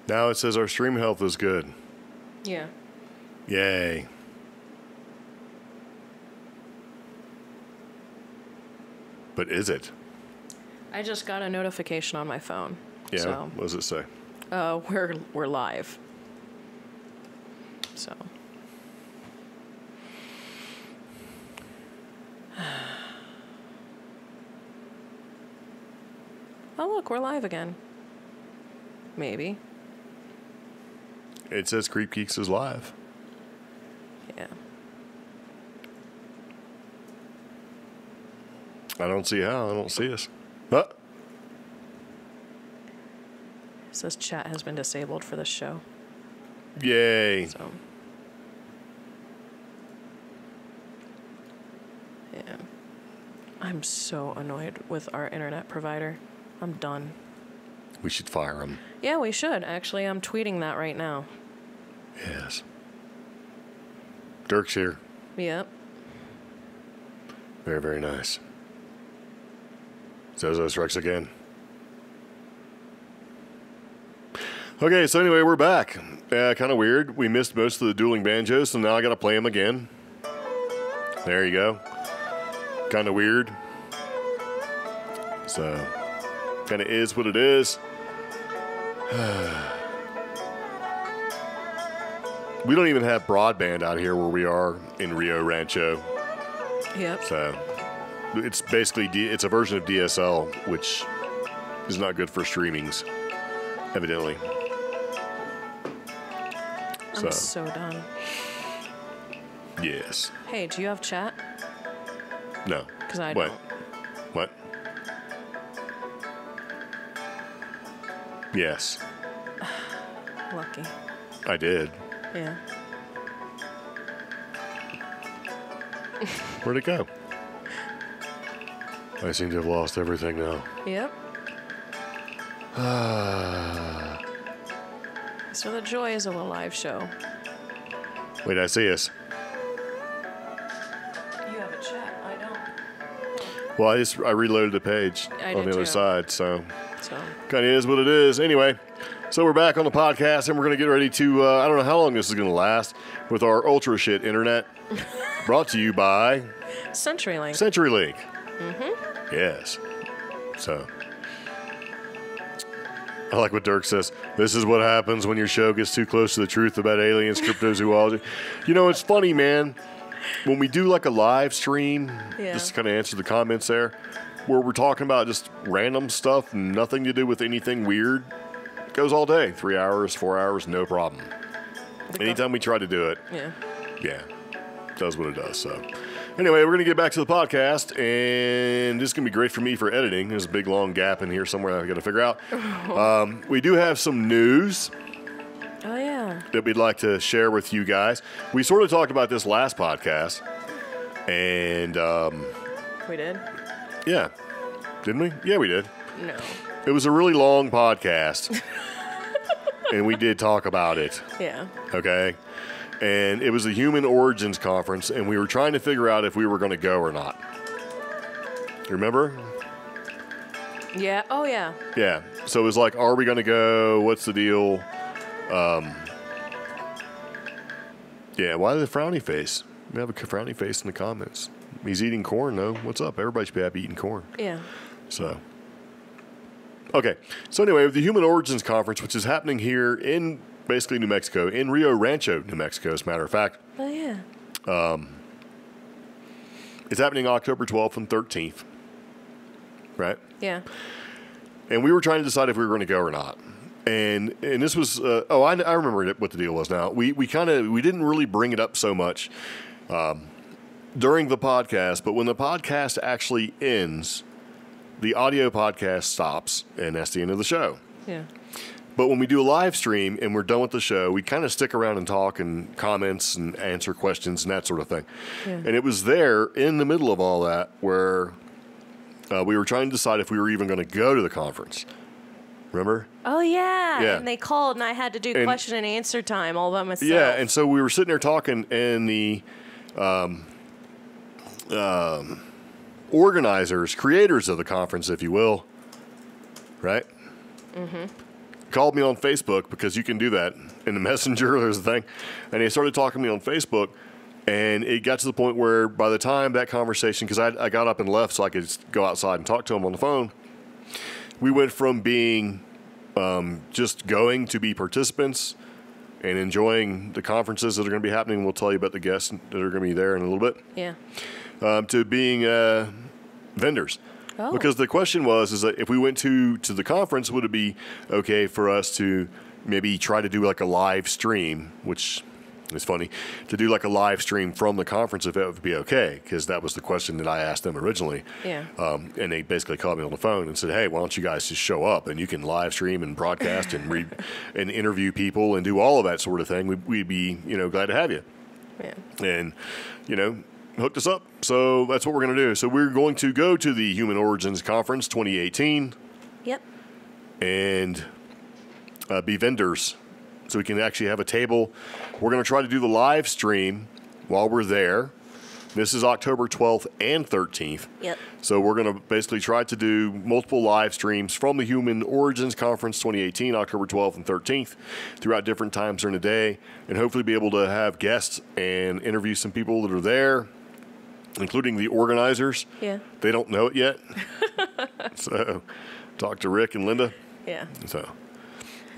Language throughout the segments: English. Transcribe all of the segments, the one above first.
Now it says our stream health is good. Yeah. Yay. But is it? I just got a notification on my phone. Yeah. So, What does it say? we're live. So. Oh, look, we're live again. Maybe. It says CreepGeeks is live. Yeah. I don't see how. I don't see us. But It says chat has been disabled for this show. yay. So. Yeah. I'm so annoyed with our internet provider. I'm done. We should fire him. Yeah, we should. Actually, I'm tweeting that right now. Yes. Dirk's here. Yep. Very, very nice. Zozo strikes again. Okay, so anyway, we're back. Kind of weird. We missed most of the dueling banjos, so now I got to play them again. There you go. Kind of weird. So, kind of is what it is. We don't even have broadband out here where we are in Rio Rancho. Yep. So, it's basically, it's a version of DSL, which is not good for streamings, evidently. I'm so done. Yes. Hey, do you have chat? No. Because I What? don't. What? Yes. Lucky. I did. Yeah. Where'd it go? I seem to have lost everything now. Yep. So the joys of a live show. Wait, I see us. You have a chat. I don't. Well, I reloaded the page I on did the other too. side, so So. kind of is what it is. Anyway, so we're back on the podcast, and we're going to get ready to, I don't know how long this is going to last, with our ultra shit internet, brought to you by CenturyLink. CenturyLink. Mm-hmm. Yes. So, I like what Dirk says. This is what happens when your show gets too close to the truth about aliens, cryptozoology. You know, it's funny, man. When we do like a live stream, Yeah. just to kind of answer the comments there, where we're talking about just random stuff, nothing to do with anything weird, it goes all day. 3 hours, 4 hours, no problem. Anytime we try to do it, Yeah. yeah, it does what it does. So, anyway, we're going to get back to the podcast, and this is going to be great for me for editing. There's a big, long gap in here somewhere I've got to figure out. We do have some news Oh, yeah. that we'd like to share with you guys. We sort of talked about this last podcast, and We did? yeah, didn't we? Yeah, we did. No. It was a really long podcast, and we did talk about it, Yeah. okay? And it was the Human Origins Conference, and we were trying to figure out if we were going to go or not. You remember? Yeah. Oh, yeah. Yeah. So it was like, are we going to go? What's the deal? Yeah, why the frowny face? We have a frowny face in the comments. He's eating corn, though. What's up? Everybody should be happy eating corn. Yeah. So, okay. So anyway, the Human Origins Conference, which is happening here in basically New Mexico, in Rio Rancho, New Mexico, as a matter of fact. Oh, yeah. It's happening October 12th and 13th, right? Yeah. And we were trying to decide if we were going to go or not. And this was, I remember what the deal was now. We didn't really bring it up so much during the podcast, but when the podcast actually ends, the audio podcast stops, and that's the end of the show. Yeah. But when we do a live stream and we're done with the show, we kind of stick around and talk and comments and answer questions and that sort of thing. Yeah. And it was there in the middle of all that where we were trying to decide if we were even going to go to the conference. Remember? Oh, yeah. Yeah. And they called, and I had to do question and answer time all by myself. Yeah, and so we were sitting there talking, and the organizers, creators of the conference, if you will, right? Mm-hmm. A called me on Facebook because you can do that in the messenger. There's a thing. And he started talking to me on Facebook. And it got to the point where by the time that conversation, because I got up and left so I could just go outside and talk to him on the phone, we went from being just going to be participants and enjoying the conferences that are going to be happening. We'll tell you about the guests that are going to be there in a little bit. Yeah. To being vendors. Oh. Because the question was, is that if we went to the conference, would it be okay for us to maybe try to do like a live stream, which is funny, to do like a live stream from the conference if that would be okay? Because that was the question that I asked them originally. Yeah. And they basically called me on the phone and said, hey, why don't you guys just show up and you can live stream and broadcast and read and interview people and do all of that sort of thing. We'd be, glad to have you. Yeah. And, hooked us up. So that's what we're going to do. So we're going to go to the Human Origins Conference 2018. Yep. And be vendors. So we can actually have a table. We're going to try to do the live stream while we're there. This is October 12th and 13th. Yep. So we're going to basically try to do multiple live streams from the Human Origins Conference 2018, October 12th and 13th, throughout different times during the day, and hopefully be able to have guests and interview some people that are there, including the organizers. Yeah. They don't know it yet. So talk to Rick and Linda. Yeah. So.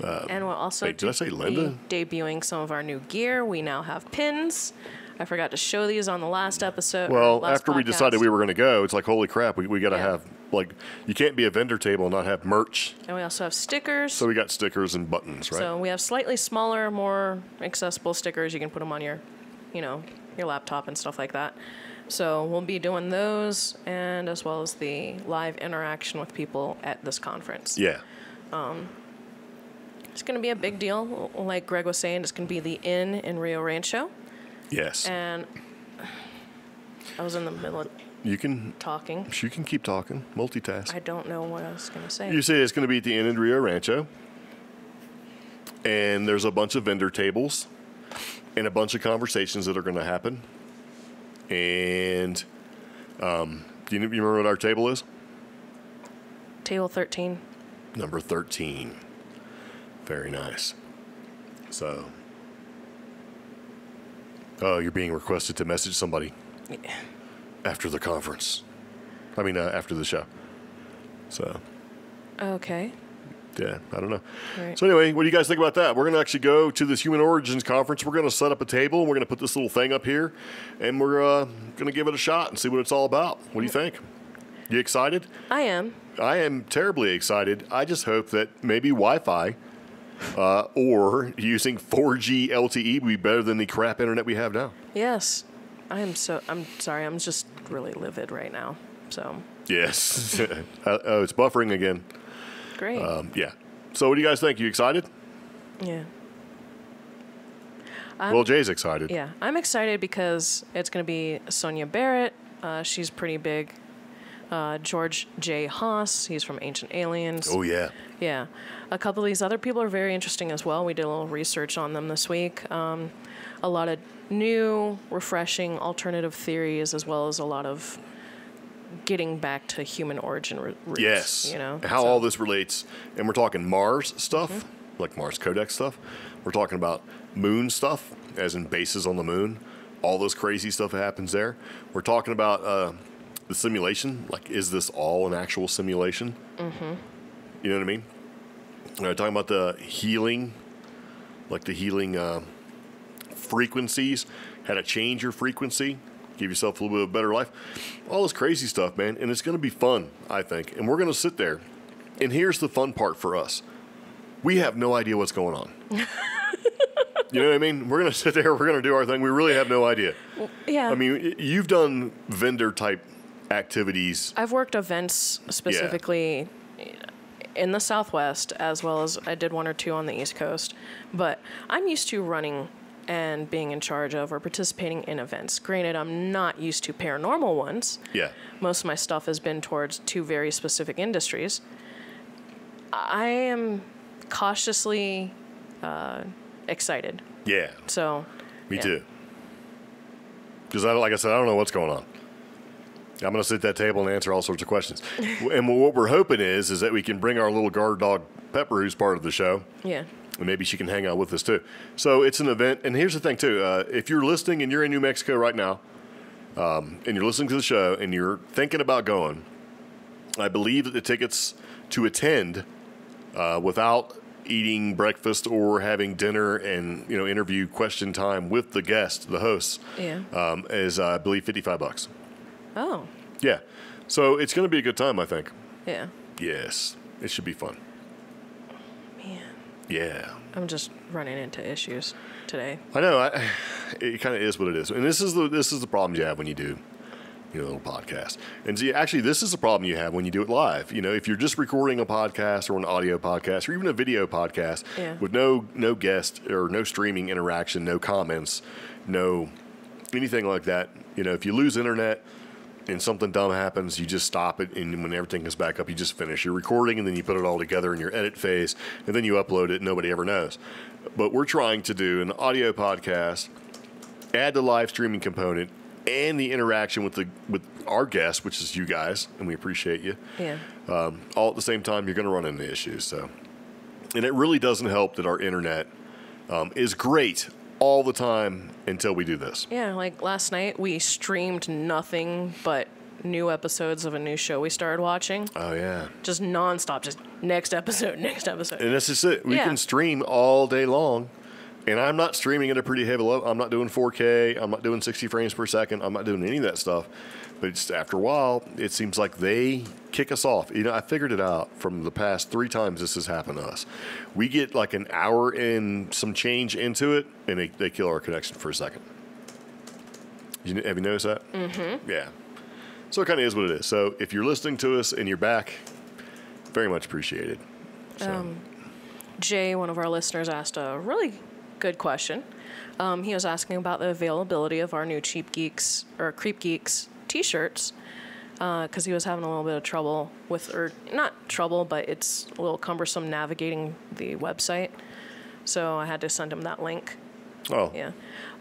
And we'll also Wait, did I say Linda? Be debuting some of our new gear. We now have pins. I forgot to show these on the last episode. Well, last after we podcast. decided we were going to go, it's like, holy crap, we got to Yeah. have, you can't be a vendor table and not have merch. And we also have stickers. So we got stickers and buttons, right? So we have slightly smaller, more accessible stickers. You can put them on your laptop and stuff like that. So we'll be doing those, and as well as the live interaction with people at this conference. Yeah. It's going to be a big deal. Like Greg was saying, it's going to be the Inn in Rio Rancho. Yes. And I was in the middle of You can talking. keep talking, multitask. I don't know what I was going to say. You say it's going to be at the Inn in Rio Rancho, and there's a bunch of vendor tables and a bunch of conversations that are going to happen. And do you remember what our table is? Table 13. Number 13. Very nice. So, you're being requested to message somebody Yeah. after the conference. After the show. So, Okay. yeah, I don't know. Right. So anyway, what do you guys think about that? We're going to actually go to this Human Origins Conference. We're going to set up a table, and we're going to put this little thing up here, and we're going to give it a shot and see what it's all about. What do you think? You excited? I am. I am terribly excited. I just hope that maybe Wi-Fi or using 4G LTE would be better than the crap internet we have now. Yes. I'm sorry. I'm just really livid right now. So. Yes. It's buffering again. Great. Yeah. So what do you guys think? You excited? Yeah. Well, Jay's excited. Yeah. I'm excited because it's going to be Sonia Barrett. She's pretty big. George J. Haas. He's from Ancient Aliens. Oh, yeah. Yeah. A couple of these other people are very interesting as well. We did a little research on them this week. A lot of new, refreshing, alternative theories, as well as a lot of getting back to human origin roots. Yes. How all this relates. And we're talking Mars stuff, like Mars Codex stuff. We're talking about moon stuff, as in bases on the moon. All this crazy stuff that happens there. We're talking about the simulation. Like, is this all an actual simulation? Mm-hmm. You know what I mean? We're talking about the healing, like the healing frequencies, how to change your frequency, give yourself a little bit of a better life. All this crazy stuff, man. And it's going to be fun, I think. And we're going to sit there. And here's the fun part for us. We have no idea what's going on. You know what I mean? We're going to sit there. We're going to do our thing. We really have no idea. Well, yeah. I mean, you've done vendor-type activities. I've worked events specifically in the Southwest, as well as I did one or two on the East Coast. But I'm used to running and being in charge of or participating in events. Granted, I'm not used to paranormal ones. Yeah. Most of my stuff has been towards two very specific industries. I am cautiously excited. Yeah. So. Me too. Because, like I said, I don't know what's going on. I'm going to sit at that table and answer all sorts of questions. And what we're hoping is that we can bring our little guard dog Pepper, who's part of the show. Yeah. And maybe she can hang out with us too. So it's an event. And here's the thing too. If you're listening and you're in New Mexico right now, and you're listening to the show and you're thinking about going, I believe that the tickets to attend without eating breakfast or having dinner and interview question time with the guest, the hosts, is I believe $55. Oh. Yeah. So it's going to be a good time, I think. Yeah. Yes. It should be fun. Man. Yeah. I'm just running into issues today. I know. It kind of is what it is. And this is the problem you have when you do a little podcast. And see, actually, this is the problem you have when you do it live. If you're just recording a podcast or an audio podcast or even a video podcast with no guest or no streaming interaction, no comments, no anything like that. If you lose internet and something dumb happens, you just stop it, and when everything comes back up, you just finish your recording, and then you put it all together in your edit phase, and then you upload it, and nobody ever knows. But we're trying to do an audio podcast, add the live streaming component, and the interaction with our guests, which is you guys, and we appreciate you. Yeah. All at the same time, you're going to run into issues. So, and it really doesn't help that our internet is great all the time until we do this. Yeah, like last night we streamed nothing but new episodes of a new show we started watching. Oh, yeah. Just nonstop, just next episode, next episode. And this is it. We can stream all day long. And I'm not streaming at a pretty heavy level. I'm not doing 4K. I'm not doing 60 frames per second. I'm not doing any of that stuff. But just after a while, it seems like they kick us off. I figured it out from the past 3 times this has happened to us. We get like an hour and some change into it, and they kill our connection for a second. Have you noticed that? Mm-hmm. Yeah. So it kind of is what it is. So if you're listening to us and you're back, very much appreciated. So. Jay, one of our listeners, asked a really good question. He was asking about the availability of our new CreepGeeks t-shirts because he was having a little bit of trouble or not trouble, but it's a little cumbersome navigating the website. So I had to send him that link. Oh. Yeah.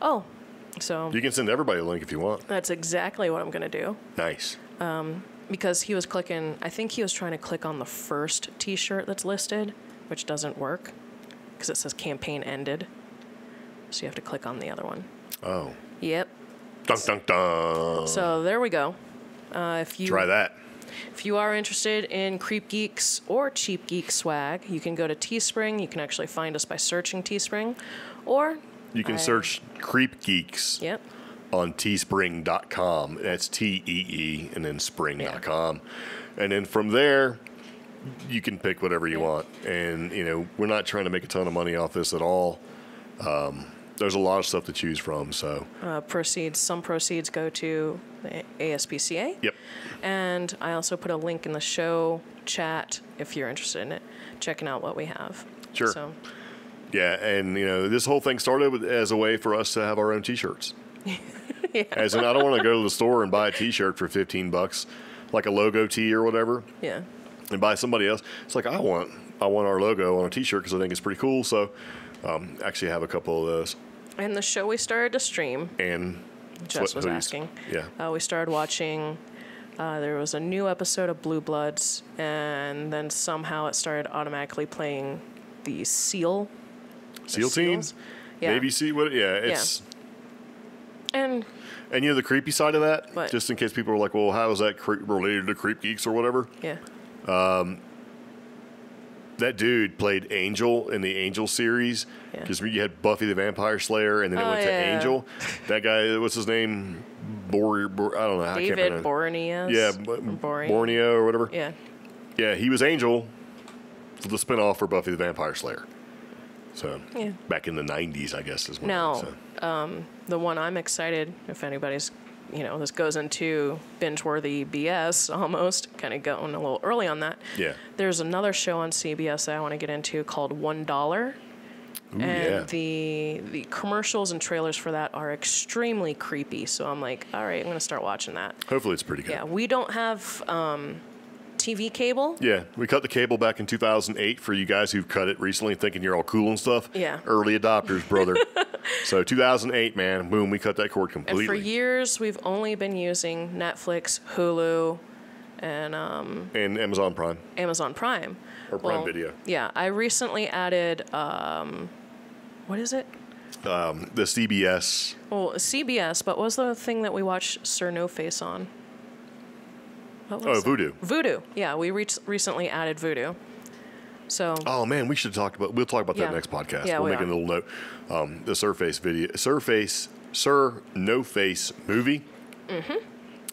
Oh. So you can send everybody a link if you want. That's exactly what I'm going to do. Nice. Because he was clicking, I think he was trying to click on the first t-shirt that's listed, which doesn't work because it says campaign ended. So you have to click on the other one. Oh. Yep. Dun, dun, dun. So there we go. Try that. If you are interested in CreepGeeks or Cheap Geek swag, you can go to Teespring. You can actually find us by searching Teespring. Or you can search CreepGeeks on teespring.com. That's T-E-E and then spring.com. And then from there, you can pick whatever you want. And, we're not trying to make a ton of money off this at all. There's a lot of stuff to choose from. So some proceeds go to the ASPCA. Yep. And I also put a link in the show chat if you're interested in it, checking out what we have. Sure. So. Yeah, and this whole thing started as a way for us to have our own T-shirts. Yeah. As in, I don't want to go to the store and buy a T-shirt for $15, like a logo tee or whatever. Yeah. And buy somebody else. It's like I want our logo on a T-shirt because I think it's pretty cool. So, actually, have a couple of those. And the show we started to stream. And Jess was asking. Yeah. We started watching. There was a new episode of Blue Bloods, and then somehow it started automatically playing the SEAL Team? Yeah. Maybe see what? Yeah, it's. Yeah. And the creepy side of that, what? Just in case people are like, well, how is that related to CreepGeeks or whatever? Yeah. That dude played Angel in the Angel series because you had Buffy the Vampire Slayer, and then it went to Angel. That guy, what's his name? I don't know. David Boreanaz. Yeah, Borneo or whatever. Yeah. Yeah, he was Angel for the spinoff for Buffy the Vampire Slayer. So back in the 90s, I guess is when. Now, the one I'm excited, if anybody's, this goes into binge-worthy BS almost, kind of going a little early on that. Yeah. There's another show on CBS that I want to get into called $1. Ooh, and the commercials and trailers for that are extremely creepy. So I'm like, all right, I'm going to start watching that. Hopefully it's pretty good. Yeah, we don't have TV cable. Yeah, we cut the cable back in 2008 for you guys who've cut it recently thinking you're all cool and stuff. Yeah. Early adopters, brother. So 2008, man, boom, we cut that cord completely. And for years, we've only been using Netflix, Hulu, and Amazon Prime. Amazon Prime. Or Prime Video. Yeah, I recently added, what is it? The CBS. Well, CBS, but what was the thing that we watched Sir No Face on? What was Voodoo. Voodoo. Yeah, we recently added Voodoo. So. Oh man, we'll talk about that next podcast. Yeah, we'll make a little note. The Sir No Face movie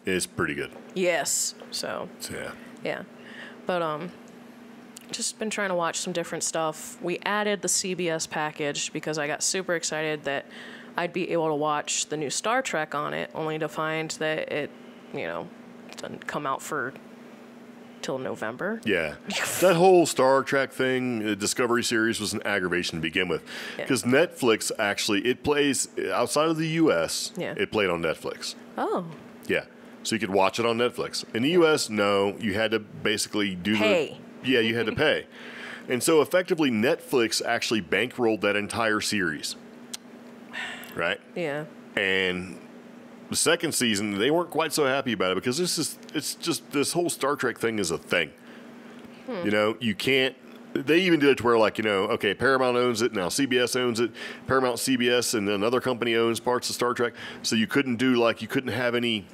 is pretty good. Yes. So. Yeah. Yeah. But just been trying to watch some different stuff. We added the CBS package because I got super excited that I'd be able to watch the new Star Trek on it, only to find that it, doesn't come out till November. Yeah. That whole Star Trek thing, the Discovery series, was an aggravation to begin with. Because Netflix actually, it plays outside of the U.S., it played on Netflix. Oh. Yeah. So you could watch it on Netflix. In the U.S., no. You had to basically pay. Yeah, you had to pay. And so effectively, Netflix actually bankrolled that entire series. Right? Yeah. And the second season, they weren't quite so happy about it because it's just this whole Star Trek thing is a thing. You can't. They even did it to where, okay, Paramount owns it now. CBS owns it. Paramount, CBS, and another company owns parts of Star Trek. So you couldn't have any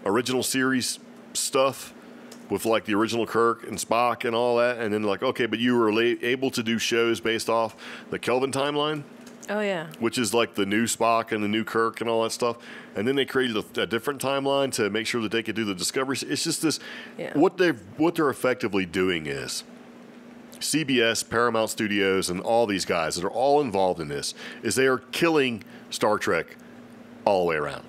original series stuff with the original Kirk and Spock and all that. And then okay, but you were able to do shows based off the Kelvin timeline. Oh, yeah. Which is the new Spock and the new Kirk and all that stuff. And then they created a different timeline to make sure that they could do the Discovery. It's just this. Yeah. What they're effectively doing is CBS, Paramount Studios, and all these guys that are all involved in this is they are killing Star Trek all the way around.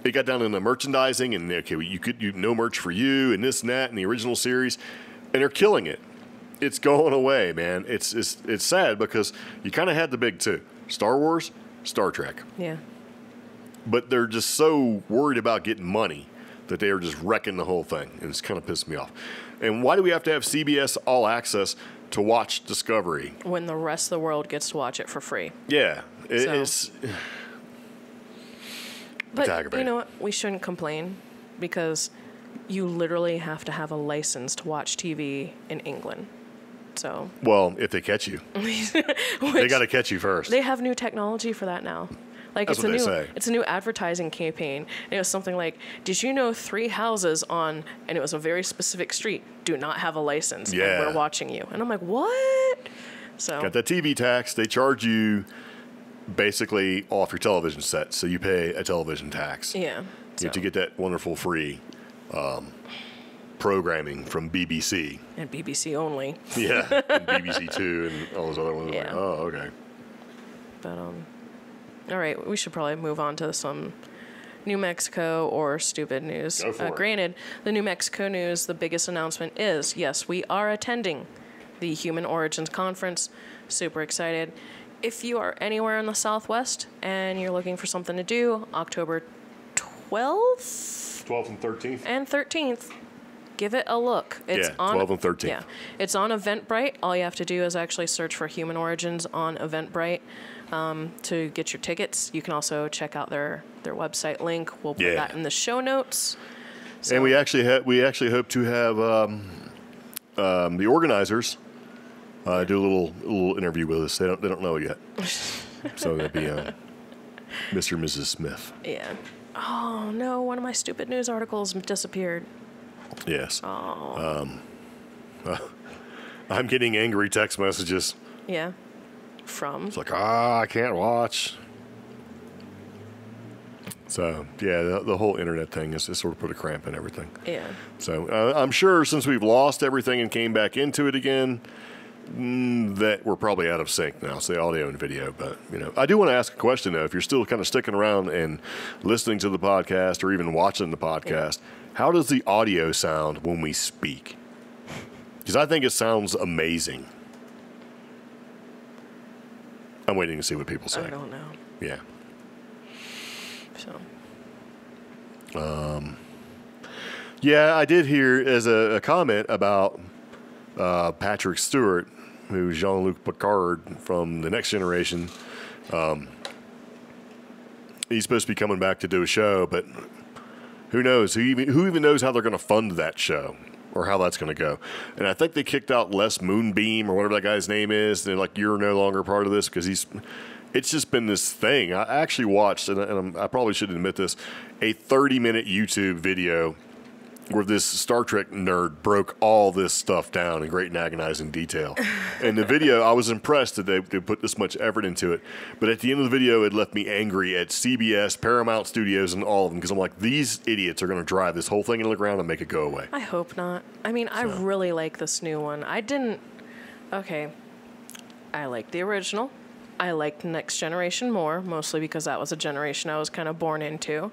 They got down into merchandising and, you could no merch for you and this and that and the original series. And they're killing it. It's going away, man. It's sad because you kind of had the big two: Star Wars, Star Trek. Yeah. But they're just so worried about getting money that they are just wrecking the whole thing, and it's kind of pissed me off. And why do we have to have CBS All Access to watch Discovery when the rest of the world gets to watch it for free? Yeah, it's. But you know what? We shouldn't complain because you literally have to have a license to watch TV in England. So. Well, if they catch you, they got to catch you first. They have new technology for that now. That's what they say. It's a new advertising campaign. And it was something like, "Did you know 3 houses on," and it was a very specific street, "do not have a license. Yeah. And we're watching you." And I'm like, what? So. Got that TV tax. They charge you basically off your television set, so you pay a television tax. Yeah. To get that wonderful free programming from BBC. And BBC only. Yeah, and BBC Two and all those other ones. Yeah. Okay. But, all right, we should probably move on to some New Mexico or stupid news. Go for it. Granted, the New Mexico news, the biggest announcement is, yes, we are attending the Human Origins Conference. Super excited. If you are anywhere in the Southwest and you're looking for something to do, October 12th? 12th and 13th. And 13th. Give it a look. It's 12 and 13th. Yeah, it's on Eventbrite. All you have to do is actually search for Human Origins on Eventbrite to get your tickets. You can also check out their website link. We'll put that in the show notes. So. And we actually hope to have the organizers do a little interview with us. They don't know yet. So that'd be Mr. and Mrs. Smith. Yeah. Oh no! One of my stupid news articles disappeared. Yes. Oh. I'm getting angry text messages. Yeah. From? It's like, I can't watch. So, yeah, the whole internet thing has sort of put a cramp in everything. Yeah. So, I'm sure since we've lost everything and came back into it again, that we're probably out of sync now, so the audio and video. But, I do want to ask a question, though. If you're still kind of sticking around and listening to the podcast or even watching the podcast, how does the audio sound when we speak? Because I think it sounds amazing. I'm waiting to see what people say. I don't know. Yeah. Yeah, I did hear as a comment about Patrick Stewart, who's Jean-Luc Picard from The Next Generation. He's supposed to be coming back to do a show, but who knows? Who even knows how they're going to fund that show or how that's going to go? And I think they kicked out Les Moonbeam or whatever that guy's name is. They're like, you're no longer part of this because it's just been this thing. I actually watched, and I probably should admit this, a 30-minute YouTube video where this Star Trek nerd broke all this stuff down in great and agonizing detail. And the video, I was impressed that they put this much effort into it. But at the end of the video, it left me angry at CBS, Paramount Studios, and all of them, because I'm like, these idiots are going to drive this whole thing into the ground and make it go away. I hope not. I mean, I really like this new one. I like the original. I liked Next Generation more, mostly because that was a generation I was kind of born into.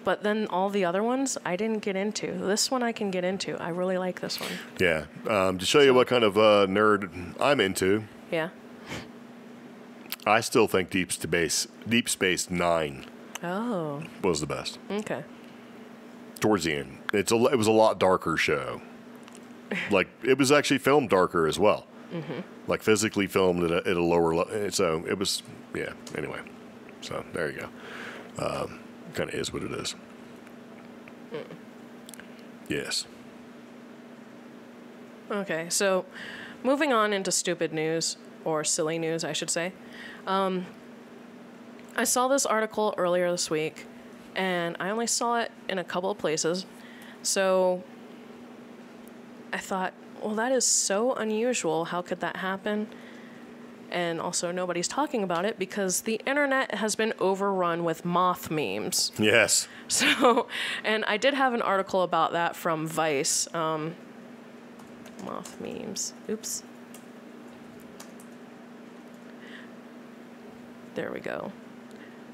But then all the other ones, I didn't get into. This one I can get into. I really like this one. Yeah. To show you what kind of nerd I'm into. Yeah. I still think Deep Space Nine was the best. Okay. Towards the end. It was a lot darker show. Like, it was actually filmed darker as well. Mm-hmm. Like, physically filmed at a lower level. So, it was, yeah, anyway. So, there you go. Kind of is what it is. Yes. Okay, so moving on into stupid news, or silly news, I should say. I saw this article earlier this week, and I only saw it in a couple of places. So I thought, well, that is so unusual. How could that happen? And also, nobody's talking about it because the internet has been overrun with moth memes. Yes. So, and I did have an article about that from Vice. Moth memes. Oops. There we go.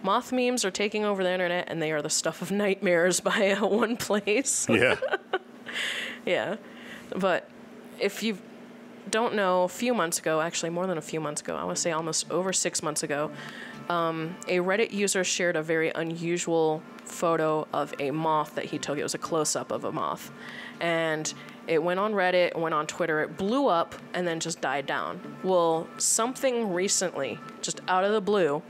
Moth memes are taking over the internet, and they are the stuff of nightmares by one place. Yeah. Yeah. But if you don't know, a few months ago, actually more than a few months ago, I want to say almost over 6 months ago, a Reddit user shared a very unusual photo of a moth that he took. It was a close-up of a moth. And it went on Reddit, it went on Twitter, it blew up, and then just died down. Well, something recently, just out of the blue,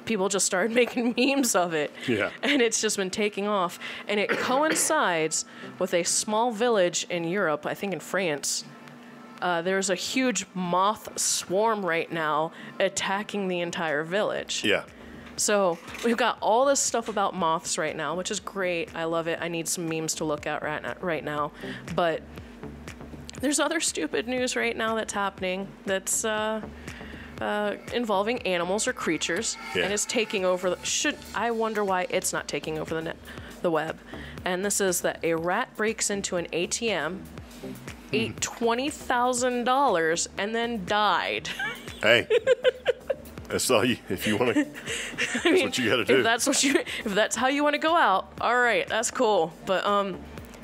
people just started making memes of it. Yeah. And it's just been taking off. And it coincides with a small village in Europe, I think in France. There's a huge moth swarm right now attacking the entire village. Yeah. So we've got all this stuff about moths right now, which is great. I love it. I need some memes to look at right now. But there's other stupid news right now that's happening that's involving animals or creatures, and it's taking over. I wonder why it's not taking over the web. And this is that a rat breaks into an ATM, ate $20,000, and then died. Hey. That's all you, if you want to, that's what you got to do. If that's how you want to go out, all right, that's cool. But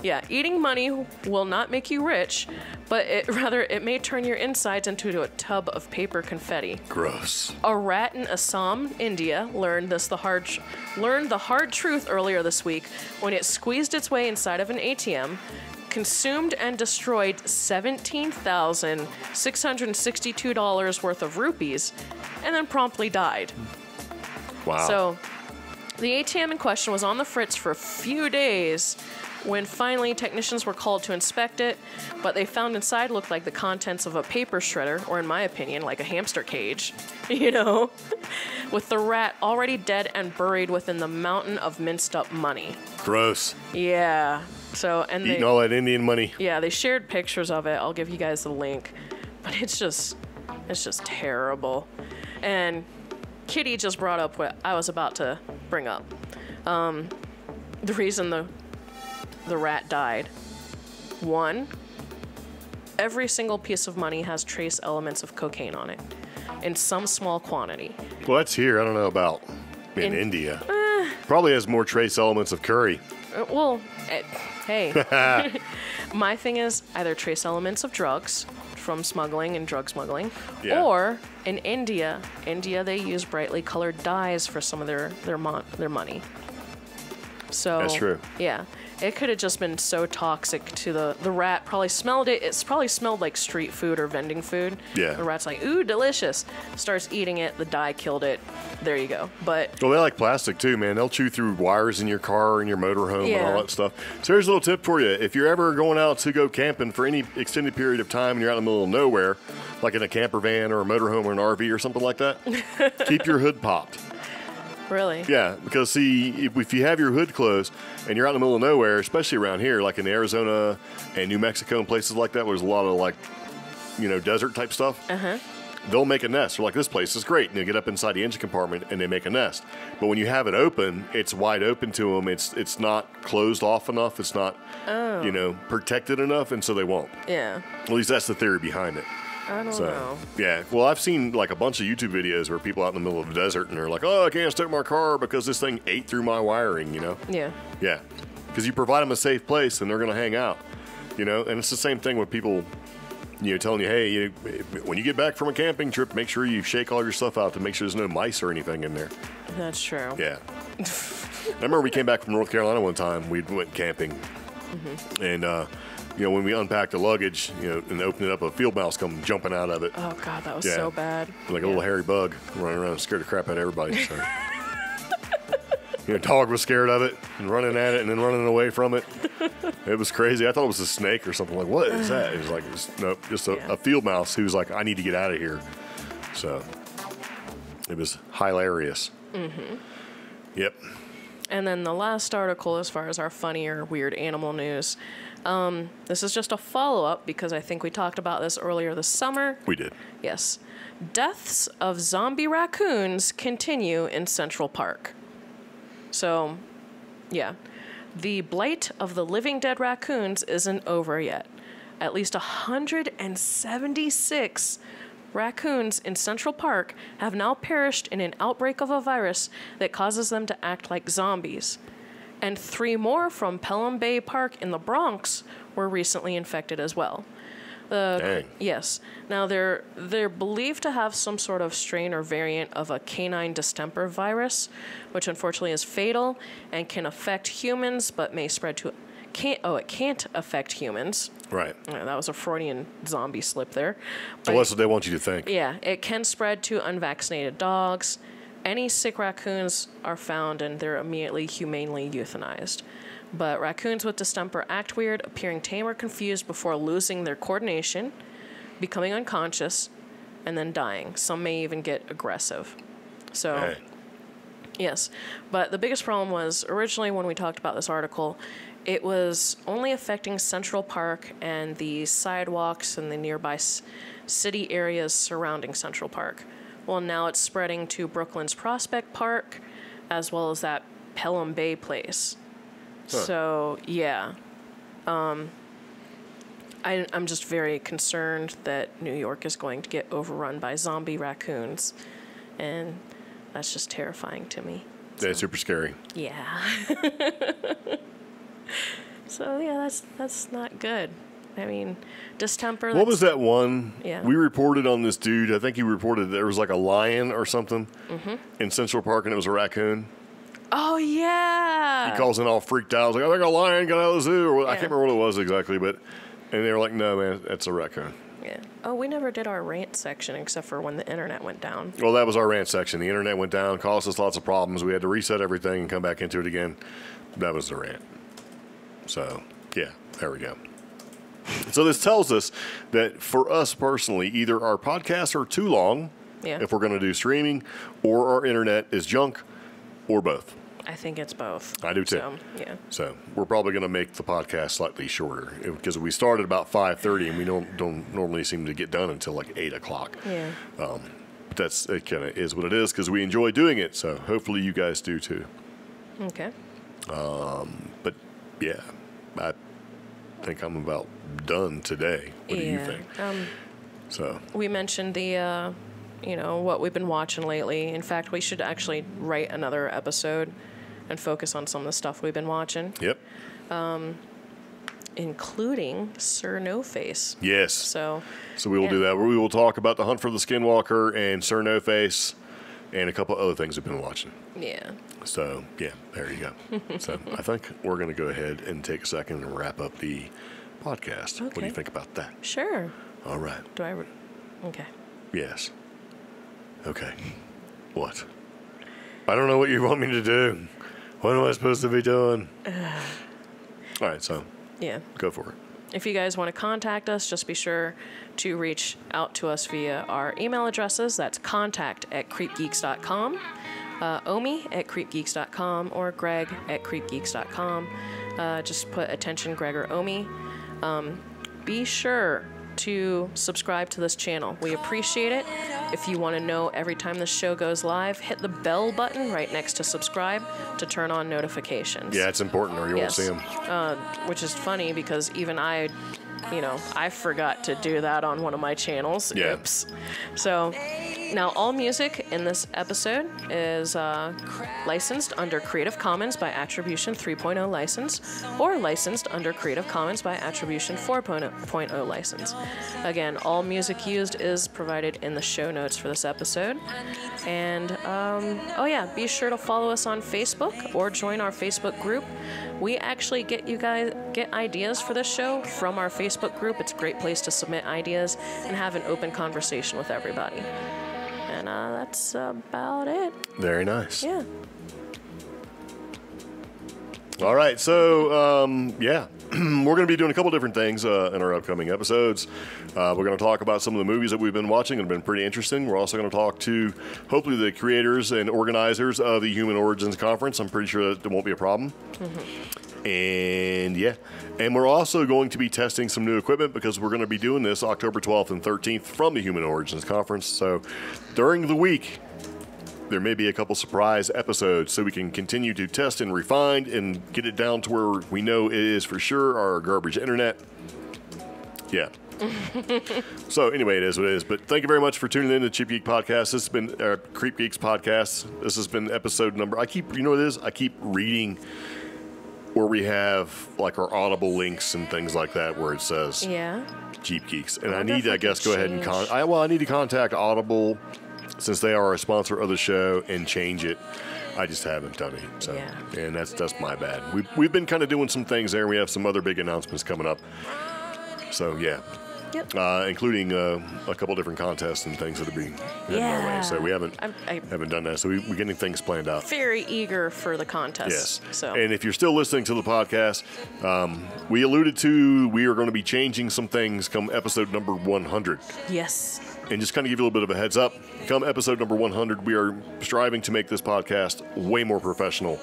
yeah, eating money will not make you rich, but it may turn your insides into a tub of paper confetti. Gross. A rat in Assam, India, learned the hard truth earlier this week when it squeezed its way inside of an ATM, consumed and destroyed $17,662 worth of rupees, and then promptly died. Wow. So the ATM in question was on the fritz for a few days when finally technicians were called to inspect it, but they found inside looked like the contents of a paper shredder, or in my opinion, like a hamster cage, you know, with the rat already dead and buried within the mountain of minced up money. Gross. Yeah. So, and eating all that Indian money. Yeah, they shared pictures of it. I'll give you guys the link, but it's just terrible. And Kitty just brought up what I was about to bring up. The reason the rat died. One, every single piece of money has trace elements of cocaine on it, in some small quantity. Well, that's here. I don't know about in India. Probably has more trace elements of curry. Hey. My thing is either trace elements of drugs from smuggling and drug smuggling, or in India they use brightly colored dyes for some of their money. So that's true. Yeah. It could have just been so toxic to the rat. Probably smelled it. It's probably smelled like street food or vending food. Yeah. The rat's like, ooh, delicious. Starts eating it. The dye killed it. There you go. But well, they like plastic too, man. They'll chew through wires in your car and your motorhome and all that stuff. So here's a little tip for you. If you're ever going out to go camping for any extended period of time and you're out in the middle of nowhere, like in a camper van or a motorhome or an RV or something like that, keep your hood popped. Really? Yeah, because see, if you have your hood closed and you're out in the middle of nowhere, especially around here, like in Arizona and New Mexico and places like that, where there's a lot of like, desert type stuff, they'll make a nest. They're like, this place is great. And they get up inside the engine compartment and they make a nest. But when you have it open, it's wide open to them. It's not closed off enough. It's not, protected enough, and so they won't. Yeah. At least that's the theory behind it. I don't know. Yeah. Well, I've seen like a bunch of YouTube videos where people out in the middle of the desert and they're like, oh, I can't start my car because this thing ate through my wiring, Yeah. Yeah. Because you provide them a safe place and they're going to hang out, and it's the same thing with people, telling you, hey, when you get back from a camping trip, make sure you shake all your stuff out to make sure there's no mice or anything in there. That's true. Yeah. I remember we came back from North Carolina one time. We went camping. And, when we unpacked the luggage, and opened it up, a field mouse come jumping out of it. Oh, God, that was so bad. Like a little hairy bug running around and scared the crap out of everybody. So. Dog was scared of it and running at it and then running away from it. It was crazy. I thought it was a snake or something. Like, what is that? It was like, nope, just a field mouse who was like, I need to get out of here. So it was hilarious. Yep. And then the last article, as far as our funny or weird animal news, this is just a follow-up because I think we talked about this earlier this summer. We did. Yes. Deaths of zombie raccoons continue in Central Park. So, yeah. The blight of the living dead raccoons isn't over yet. At least 176 raccoons in Central Park have now perished in an outbreak of a virus that causes them to act like zombies. And 3 more from Pelham Bay Park in the Bronx were recently infected as well. Dang. Yes. Now, they're believed to have some sort of strain or variant of a canine distemper virus, which unfortunately is fatal and can affect humans, but may spread to... it can't affect humans. Right. That was a Freudian zombie slip there. But that's what they want you to think. Yeah. It can spread to unvaccinated dogs. Any sick raccoons are found and they're immediately humanely euthanized. But raccoons with distemper act weird, appearing tame or confused before losing their coordination, becoming unconscious, and then dying. Some may even get aggressive. So, yes. But the biggest problem was, originally when we talked about this article, it was only affecting Central Park and the sidewalks and the nearby city areas surrounding Central Park. Well, now it's spreading to Brooklyn's Prospect Park, as well as that Pelham Bay place. So, yeah. I'm just very concerned that New York is going to get overrun by zombie raccoons. And that's just terrifying to me. Yeah, super scary. Yeah. So, yeah, that's not good. I mean, distemper. What was that one? Yeah. We reported on this dude. I think he reported there was like a lion or something in Central Park, and it was a raccoon. Oh, yeah. He calls in all freaked out. I was like, I think a lion got out of the zoo. Or I can't remember what it was exactly, and they were like, no, man, that's a raccoon. Yeah. Oh, we never did our rant section except for when the internet went down. Well, that was our rant section. The internet went down, caused us lots of problems. We had to reset everything and come back into it again. That was the rant. So, yeah, there we go. So this tells us that for us personally, either our podcasts are too long, if we're going to do streaming, or our internet is junk, or both. I think it's both. I do too. So, yeah. So we're probably going to make the podcast slightly shorter because we started about 5:30 and we don't normally seem to get done until like 8 o'clock. Yeah. But it kind of is what it is because we enjoy doing it. So hopefully you guys do too. Okay. But yeah, I think I'm about done today. What do you think? So we mentioned the, what we've been watching lately. In fact, we should actually write another episode and focus on some of the stuff we've been watching. Yep. Including Sir No Face. Yes. So we will do that. We will talk about The Hunt for the Skinwalker and Sir No Face and a couple other things we've been watching. Yeah. So, yeah, there you go. So, I think we're going to go ahead and take a second and wrap up the podcast. Okay. What do you think about that? Sure. All right. Okay. Yes. Okay. What? I don't know what you want me to do. What am I supposed to be doing? All right, so Yeah. go for it. If you guys want to contact us, just be sure to reach out to us via our email addresses. That's contact@creepgeeks.com, Omi@creepgeeks.com, or Greg@creepgeeks.com. Just put attention Greg or Omi. Be sure to subscribe to this channel. We appreciate it. If you want to know every time this show goes live, hit the bell button right next to subscribe to turn on notifications. Yeah, it's important or you won't see them. Which is funny because even I forgot to do that on one of my channels. Yeah. Oops. So now all music in this episode is licensed under Creative Commons by Attribution 3.0 license, or licensed under Creative Commons by Attribution 4.0 license. Again, all music used is provided in the show notes for this episode. And be sure to follow us on Facebook or join our Facebook group. We actually get ideas for this show from our Facebook group. It's a great place to submit ideas and have an open conversation with everybody. And that's about it. Very nice. Yeah. All right, so, we're going to be doing a couple different things in our upcoming episodes. We're going to talk about some of the movies that we've been watching and have been pretty interesting. We're also going to talk to, hopefully, the creators and organizers of the Human Origins Conference. I'm pretty sure that won't be a problem. Mm-hmm. And we're also going to be testing some new equipment because we're going to be doing this October 12th and 13th from the Human Origins Conference. So during the week, there may be a couple surprise episodes so we can continue to test and refine and get it down to where we know it is for sure our garbage internet. Yeah. So anyway, it is what it is. But thank you very much for tuning in to Cheap Geek Podcast. This has been our Creep Geeks Podcast. This has been episode number. I keep reading where we have like our Audible links and things like that where it says Cheap Geeks. And I need to, I guess, go ahead and I need to contact Audible since they are our sponsor of the show and change it. I just haven't done it. So, and that's my bad. We've been kind of doing some things there. We have some other big announcements coming up. So, yeah. Yep. Including a couple different contests and things that'll be heading our way. So we haven't done that. So we're getting things planned out. Very eager for the contest. Yes. So. And if you're still listening to the podcast, we alluded to we are going to be changing some things come episode number 100. Yes. And just kind of give you a little bit of a heads up. Come episode number 100, we are striving to make this podcast way more professional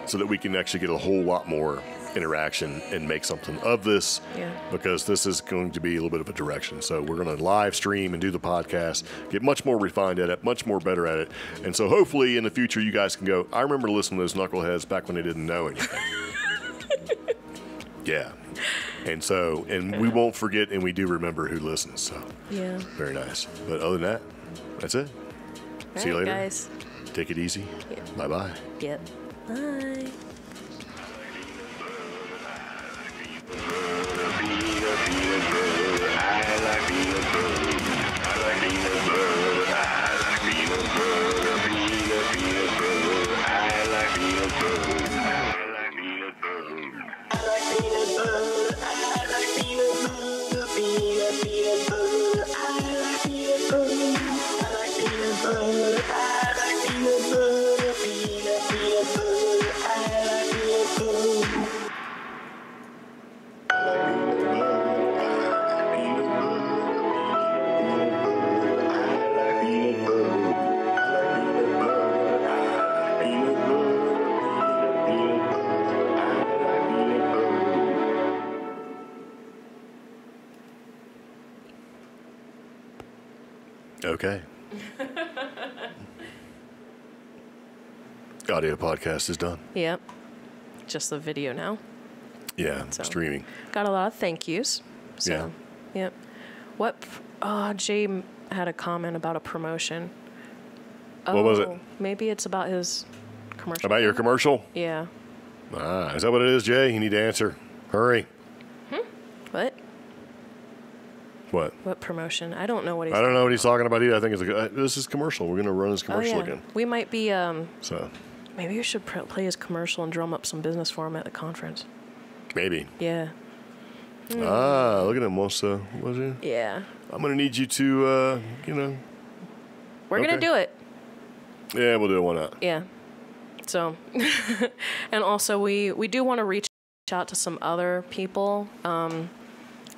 so that we can actually get a whole lot more interaction and make something of this because this is going to be a little bit of a direction. So we're going to live stream and do the podcast, get much more refined at it, much more better at it. And so hopefully in the future you guys can go, I remember listening to those knuckleheads back when they didn't know anything. Yeah. And we won't forget, and we do remember who listens. So yeah. Very nice. But other than that, that's it. See you later. Guys. Take it easy. Yeah. Bye-bye. Yep. Bye. Okay. Audio podcast is done. Yep. Just the video now. Yeah, so, streaming. Got a lot of thank yous. So, yep. Jay had a comment about a promotion. What was it? Maybe it's about his commercial. About your commercial? Yeah. Is that what it is, Jay? You need to answer. Hurry. What? What? What promotion? I don't know what he's I don't know what he's talking about either. I think it's this is commercial. We're going to run his commercial again. We might be So, Maybe you should play his commercial and drum up some business for him at the conference. Maybe. Yeah. Ah, look at him. Was he? Yeah. I'm going to need you to, We're going to do it. Yeah, we'll do it. Why not? Yeah. So, and also we do want to reach out to some other people.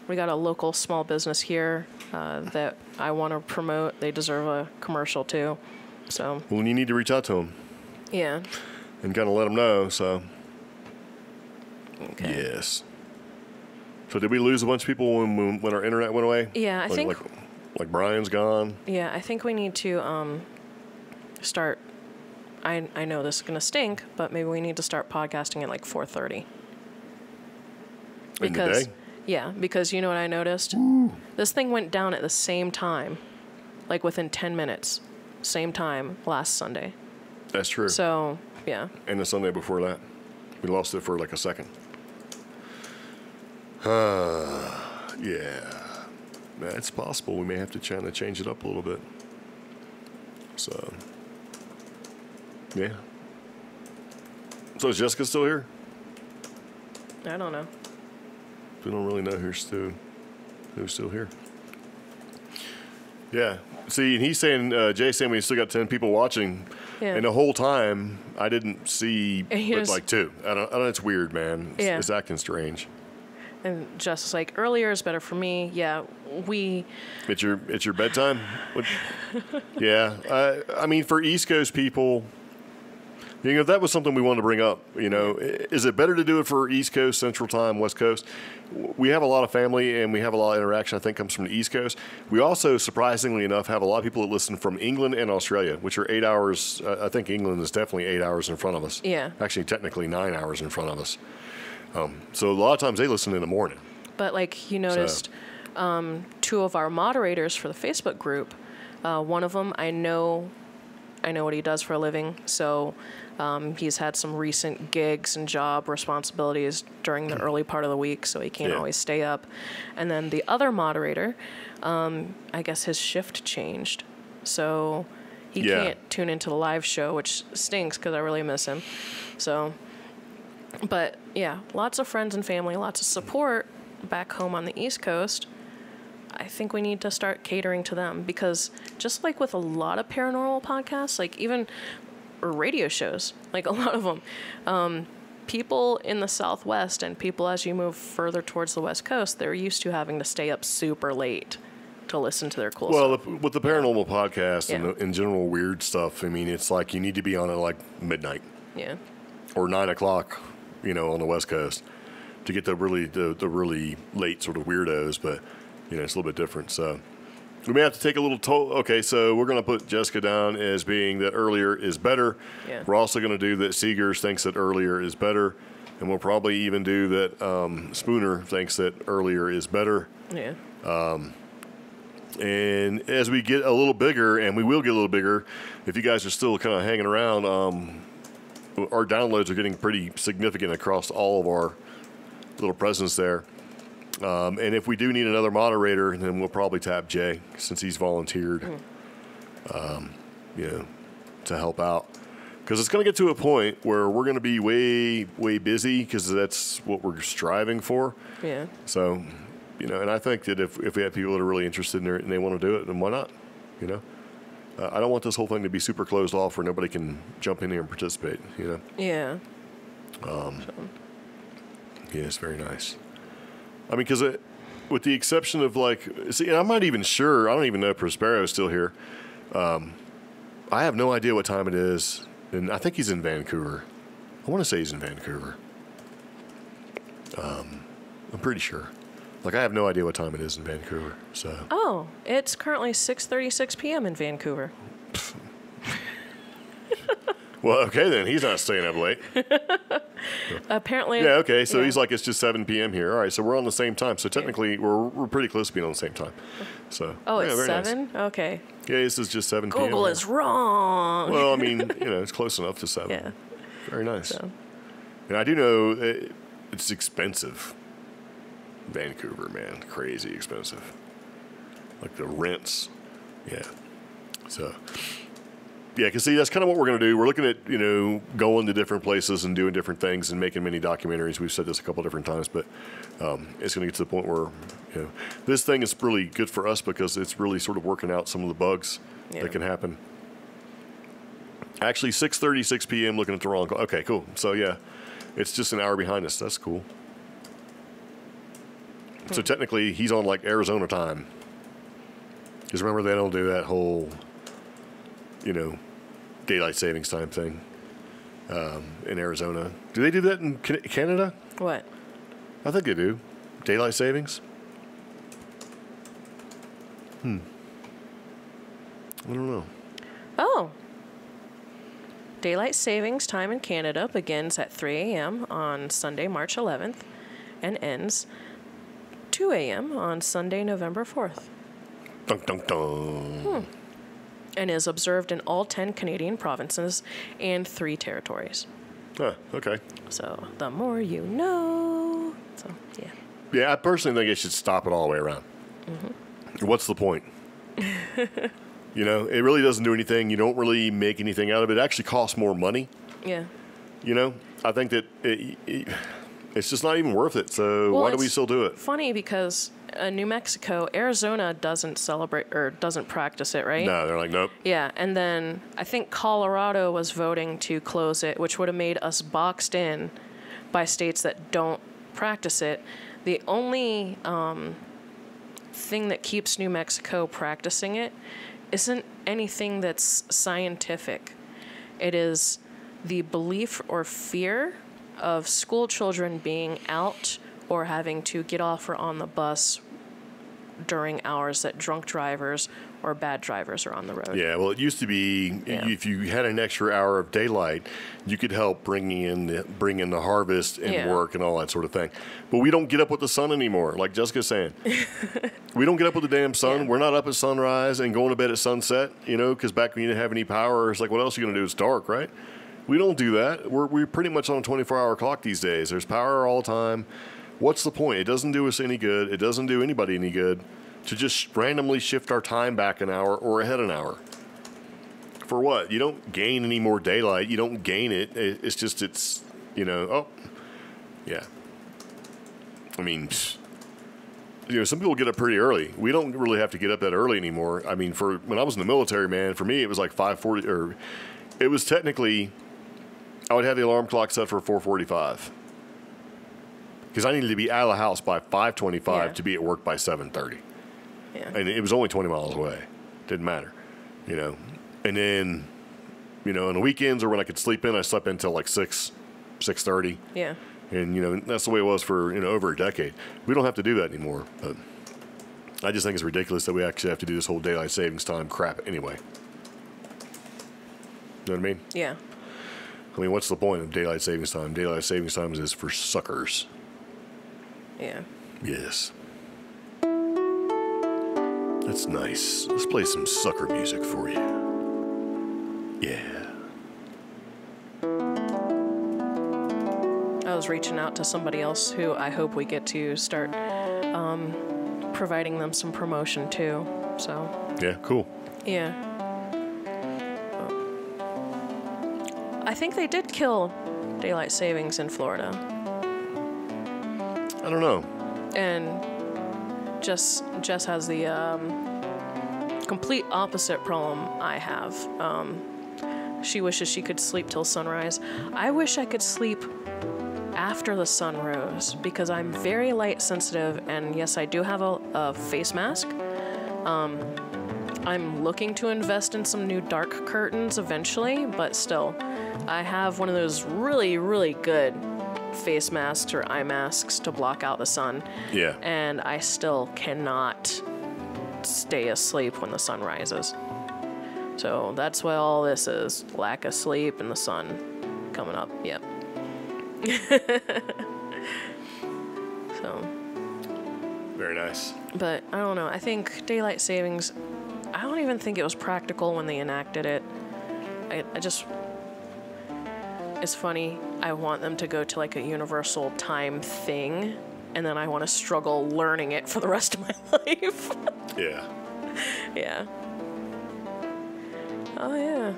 We got a local small business here that I want to promote. They deserve a commercial too. So. Well, you need to reach out to them. Yeah. And kind of let them know. So. Okay. Yes. So did we lose a bunch of people when our internet went away? Yeah, I think. Like Brian's gone. Yeah, I think we need to start. I know this is gonna stink, but maybe we need to start podcasting at like 4:30. In the day? Yeah, because you know what I noticed? Ooh. This thing went down at the same time, like within 10 minutes, same time last Sunday. That's true. So yeah. And the Sunday before that, we lost it for like a second. Yeah. It's possible we may have to try to change it up a little bit. So, yeah. So is Jessica still here? I don't know. We don't really know who's still here. Yeah. See, and he's saying, Jay's saying we still got 10 people watching. Yeah. And the whole time, I didn't see but like 2. I don't know. It's weird, man. It's acting strange. And Jess is like, earlier is better for me. Yeah, It's your bedtime? Yeah. I mean, for East Coast people, that was something we wanted to bring up. Is it better to do it for East Coast, Central Time, West Coast? We have a lot of family and we have a lot of interaction, I think, comes from the East Coast. We also, surprisingly enough, have a lot of people that listen from England and Australia, which are 8 hours. I think England is definitely 8 hours in front of us. Yeah. Actually, technically 9 hours in front of us. So a lot of times they listen in the morning. But like you noticed, 2 of our moderators for the Facebook group, one of them I know what he does for a living. So he's had some recent gigs and job responsibilities during the early part of the week, so he can't always stay up. And then the other moderator, I guess his shift changed, so he can't tune into the live show, which stinks because I really miss him. So. But yeah, lots of friends and family, lots of support back home on the East Coast. I think we need to start catering to them because just like with a lot of paranormal podcasts, like even radio shows, like a lot of them, people in the Southwest and people as you move further towards the West Coast, they're used to having to stay up super late to listen to their cool stuff. Well, with the paranormal podcast and in general weird stuff, I mean, it's like you need to be on at like midnight. Yeah. Or 9 o'clock. On the West Coast to get the really late sort of weirdos, but it's a little bit different. So we may have to take a little toll. Okay, so we're going to put Jessica down as being that earlier is better. Yeah. We're also going to do that Seegers thinks that earlier is better, and we'll probably even do that Spooner thinks that earlier is better. Yeah. And as we get a little bigger, and we will get a little bigger, if you guys are still kind of hanging around, our downloads are getting pretty significant across all of our little presence there. And if we do need another moderator, then we'll probably tap Jay since he's volunteered, to help out. Because it's going to get to a point where we're going to be way, way busy because that's what we're striving for. Yeah. So, and I think that if we have people that are really interested in it and they want to do it, then why not? I don't want this whole thing to be super closed off where nobody can jump in here and participate, Yeah. Yeah, it's very nice. I mean, because with the exception of and I'm not even sure, I don't even know if Prospero is still here. I have no idea what time it is, and I think he's in Vancouver. I want to say he's in Vancouver. I'm pretty sure. I have no idea what time it is in Vancouver. So. Oh, it's currently 6:36 p.m. in Vancouver. Well, okay then. He's not staying up late. Apparently. Yeah. Okay. So he's like, it's just 7 p.m. here. All right. So we're on the same time. So technically, we're pretty close to being on the same time. So. Oh, it's very 7. Nice. Okay. Yeah, this is just 7 p.m. Google is wrong. Well, I mean, it's close enough to 7. Yeah. Very nice. So. And I do know it's expensive. Vancouver, man, crazy expensive. Like the rents, yeah. So, Yeah, because see, that's kind of what we're going to do. We're looking at, going to different places and doing different things and making mini documentaries. We've said this a couple different times, but it's going to get to the point where, this thing is really good for us because it's really sort of working out some of the bugs that can happen. Actually, 6:36 p.m. looking at the wrong. Okay, cool. So yeah, it's just an hour behind us. That's cool. So technically, he's on like Arizona time. Because remember, they don't do that whole, daylight savings time thing in Arizona. Do they do that in Canada? What? I think they do. Daylight savings? I don't know. Oh. Daylight savings time in Canada begins at 3 a.m. on Sunday, March 11th, and ends 2 a.m. on Sunday, November 4th. Dun, dun, dun. And is observed in all 10 Canadian provinces and 3 territories. Okay. So, the more you know. So, yeah. Yeah, I personally think it should stop it all the way around. What's the point? It really doesn't do anything. You don't really make anything out of it. It actually costs more money. Yeah. I think that it's just not even worth it. So why do we still do it? Funny because New Mexico, Arizona doesn't celebrate or doesn't practice it, right? No, they're like, nope. Yeah, and then I think Colorado was voting to close it, which would have made us boxed in by states that don't practice it. The only thing that keeps New Mexico practicing it isn't anything that's scientific. It is the belief or fear of school children being out or having to get off or on the bus during hours that drunk drivers or bad drivers are on the road. Yeah, well, it used to be if you had an extra hour of daylight, you could help bring in the harvest and work and all that sort of thing. But we don't get up with the sun anymore, like Jessica's saying. We don't get up with the damn sun. We're not up at sunrise and going to bed at sunset, because back when you didn't have any power, it's like, what else are you going to do? It's dark, right? We don't do that. We're pretty much on a 24-hour clock these days. There's power all the time. What's the point? It doesn't do us any good. It doesn't do anybody any good to just randomly shift our time back an hour or ahead an hour. For what? You don't gain any more daylight. You don't gain it. It's just, yeah. I mean, some people get up pretty early. We don't really have to get up that early anymore. I mean, when I was in the military, man, for me, it was like 5:40, or it was technically, I would have the alarm clock set for 4:45. Because I needed to be out of the house by 5:25 to be at work by 7:30. Yeah. And it was only 20 miles away. Didn't matter, And then, on the weekends or when I could sleep in, I slept in until like 6:30. Yeah. And, that's the way it was for, over a decade. We don't have to do that anymore. But I just think it's ridiculous that we actually have to do this whole daylight savings time crap anyway. You know what I mean? Yeah. I mean, what's the point of daylight savings time? Daylight savings time is for suckers. Yeah. Yes. That's nice. Let's play some sucker music for you. Yeah. I was reaching out to somebody else who I hope we get to start providing them some promotion too. So. Yeah, cool. Yeah. I think they did kill daylight savings in Florida. I don't know. And Jess has the complete opposite problem I have. She wishes she could sleep till sunrise. I wish I could sleep after the sun rose because I'm very light sensitive, and yes, I do have a face mask. I'm looking to invest in some new dark curtains eventually, but still, I have one of those really, really good face masks or eye masks to block out the sun. Yeah. And I still cannot stay asleep when the sun rises. So that's what all this is. Lack of sleep and the sun coming up. Yep. So. Very nice. But I don't know. I think daylight savings, I don't even think it was practical when they enacted it. I just, it's funny. I want them to go to like a universal time thing, and then I want to struggle learning it for the rest of my life. Yeah. Yeah. Oh, yeah.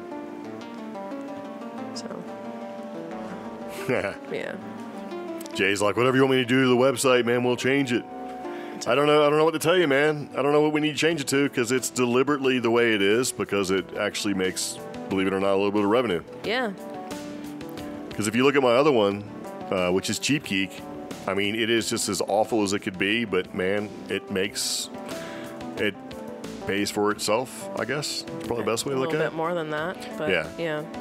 So, yeah. Jay's like, whatever you want me to do to the website, man, we'll change it. I don't know what to tell you, man. I don't know what we need to change it to, because it's deliberately the way it is, because it actually makes, believe it or not, a little bit of revenue. Yeah. Because if you look at my other one, which is Cheap Geek, I mean, it is just as awful as it could be, but man, it pays for itself, I guess. Probably the best way to look at it. A little bit more than that, but yeah.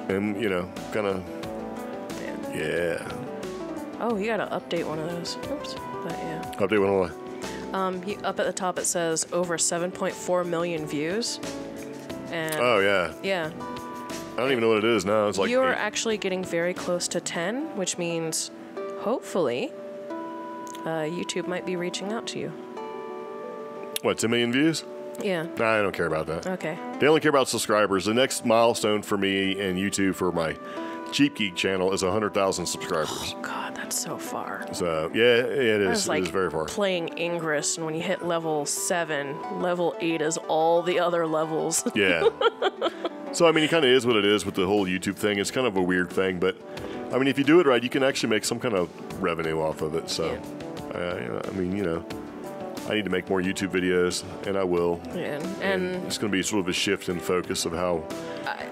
And, kind of, yeah. Oh, you gotta update one of those. Oops. But yeah. Update one of what? Up at the top it says over 7.4 million views. And oh, yeah. Yeah. I don't even know what it is now. It's like you're actually getting very close to 10, which means hopefully YouTube might be reaching out to you. What, 10 million views? Yeah. Nah, I don't care about that. Okay. They only care about subscribers. The next milestone for me and YouTube for my Cheap Geek channel is 100,000 subscribers. Oh, God, that's so far. So, yeah, it is. Like it is very far. Playing Ingress, and when you hit level 7, level 8 is all the other levels. Yeah. So, I mean, it kind of is what it is with the whole YouTube thing. It's kind of a weird thing, but, I mean, if you do it right, you can actually make some kind of revenue off of it. So, I mean, I need to make more YouTube videos, and I will. Yeah, and it's going to be sort of a shift in focus of how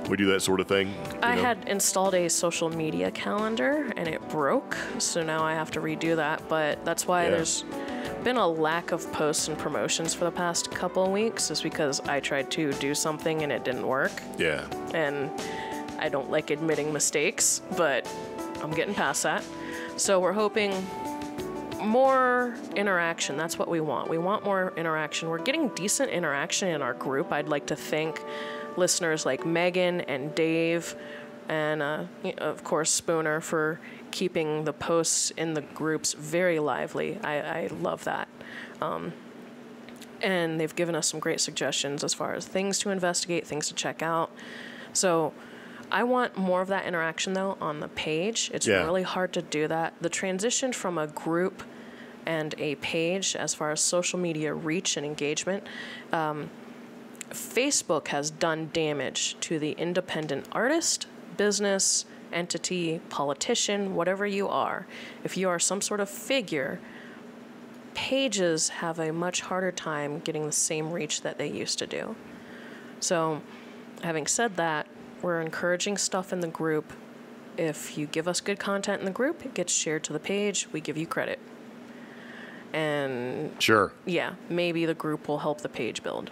we do that sort of thing. I had installed a social media calendar, and it broke, so now I have to redo that. But that's why there's been a lack of posts and promotions for the past couple of weeks, is because I tried to do something and it didn't work. Yeah. And I don't like admitting mistakes, but I'm getting past that. So we're hoping more interaction. That's what we want. We want more interaction. We're getting decent interaction in our group. I'd like to thank listeners like Megan and Dave and, of course, Spooner for keeping the posts in the groups very lively. I love that. And they've given us some great suggestions as far as things to investigate, things to check out. So I want more of that interaction, though, on the page. It's really hard to do that. The transition from a group and a page, as far as social media reach and engagement, Facebook has done damage to the independent artist, business, entity, politician, whatever you are. If you are some sort of figure, pages have a much harder time getting the same reach that they used to do. So, having said that, we're encouraging stuff in the group. If you give us good content in the group, it gets shared to the page. We give you credit. And sure. Yeah, maybe the group will help the page build.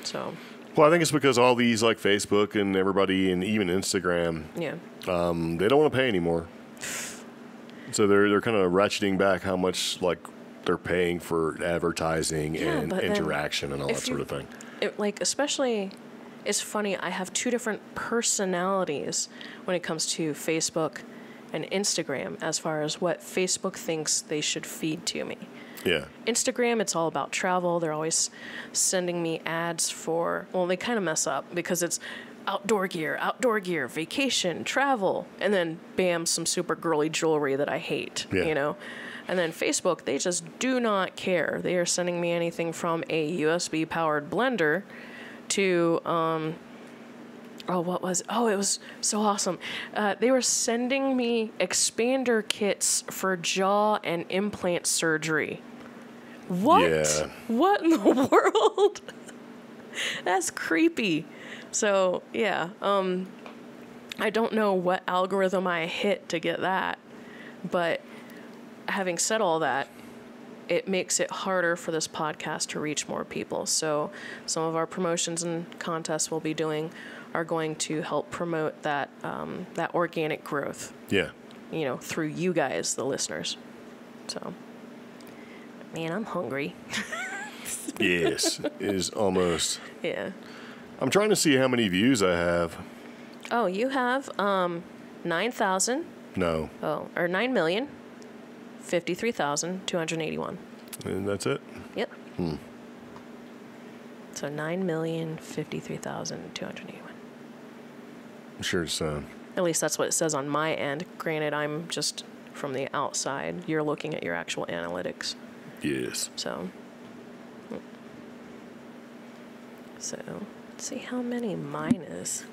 So. Well, I think it's because all these, like Facebook and everybody, and even Instagram, they don't want to pay anymore. So they're kind of ratcheting back how much they're paying for advertising and interaction and all that sort of thing. Especially. It's funny, I have two different personalities when it comes to Facebook and Instagram as far as what Facebook thinks they should feed to me. Yeah. Instagram, it's all about travel. They're always sending me ads for, well, they kind of mess up because it's outdoor gear, vacation, travel, and then bam, some super girly jewelry that I hate, And then Facebook, they just do not care. They are sending me anything from a USB-powered blender to, it was so awesome. They were sending me expander kits for jaw and implant surgery. What? Yeah. What in the world? That's creepy. So, yeah, I don't know what algorithm I hit to get that, but having said all that, it makes it harder for this podcast to reach more people. So some of our promotions and contests we'll be doing are going to help promote that that organic growth. Yeah. Through you guys, the listeners. So, man, I'm hungry. Yes, it is almost. Yeah. I'm trying to see how many views I have. Oh, you have 9,000. No. Oh, or 9,053,281. And that's it? Yep. So 9,053,281. I'm sure it's... At least that's what it says on my end. Granted, I'm just from the outside. You're looking at your actual analytics. Yes. So let's see how many mine is.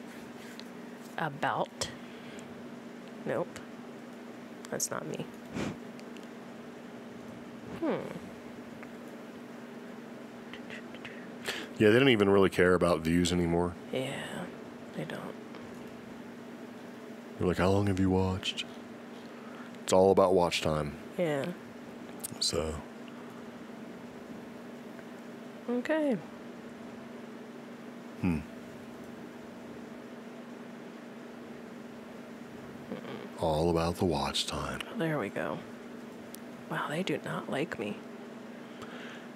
About. Nope. That's not me. Yeah, they don't even really care about views anymore. Yeah, they don't. They're like, how long have you watched? It's all about watch time. Yeah. So. Okay. All about the watch time. There we go. Wow, they do not like me.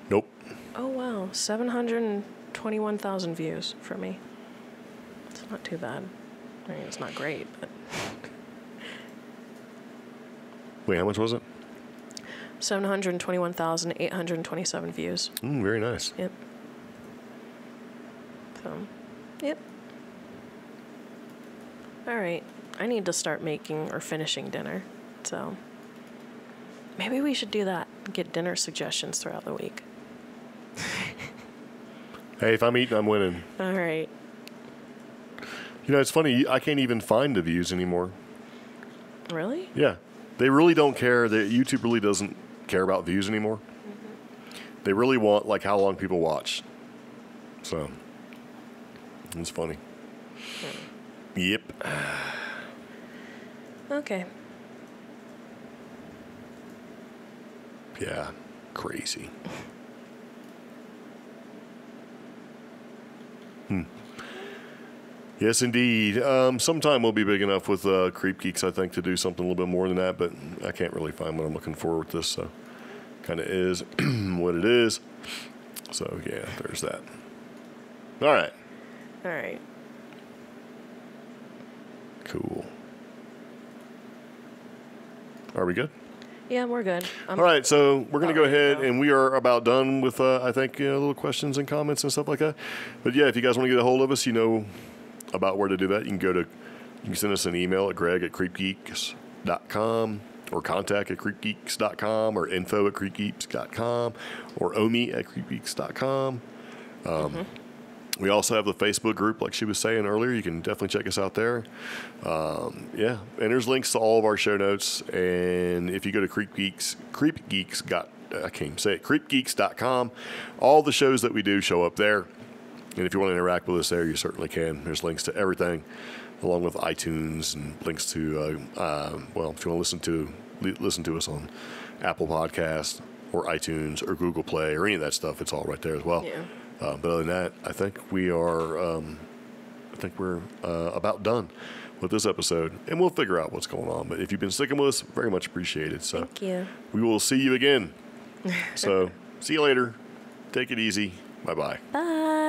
Nope. Oh, wow. 721,000 views for me. It's not too bad. I mean, it's not great, but... Wait, how much was it? 721,827 views. Very nice. Yep. So, yep. All right. I need to start making or finishing dinner. So, maybe we should do that. Get dinner suggestions throughout the week. Hey, if I'm eating, I'm winning. All right. You know, it's funny. I can't even find the views anymore. Really? Yeah. They really don't care. YouTube really doesn't care about views anymore. Mm-hmm. They really want, like, how long people watch. So, it's funny. Yep. Okay. Yeah. Crazy. Yes, indeed. Sometime we'll be big enough with CreepGeeks, I think, to do something a little bit more than that, but I can't really find what I'm looking for with this, so kind of is what it is. So, yeah, there's that. All right. All right. Cool. Are we good? Yeah, we're good. All right, so we're going to go ahead, and we are about done with, I think, little questions and comments and stuff like that. But, yeah, if you guys want to get a hold of us, you know about where to do that. You can send us an email at greg@creepgeeks.com or contact@creepgeeks.com or info@creepgeeks.com or omi@creepgeeks.com. We also have the Facebook group, like she was saying earlier. You can definitely check us out there. Yeah, and there's links to all of our show notes. And if you go to creepgeeks.com, all the shows that we do show up there. And if you want to interact with us there, you certainly can. There's links to everything, along with iTunes and links to, if you want to listen to us on Apple Podcasts or iTunes or Google Play or any of that stuff, it's all right there as well. Yeah. But other than that, I think we're about done with this episode, and we'll figure out what's going on. But if you've been sticking with us, very much appreciated. So thank you. We will see you again. So see you later. Take it easy. Bye-bye. Bye.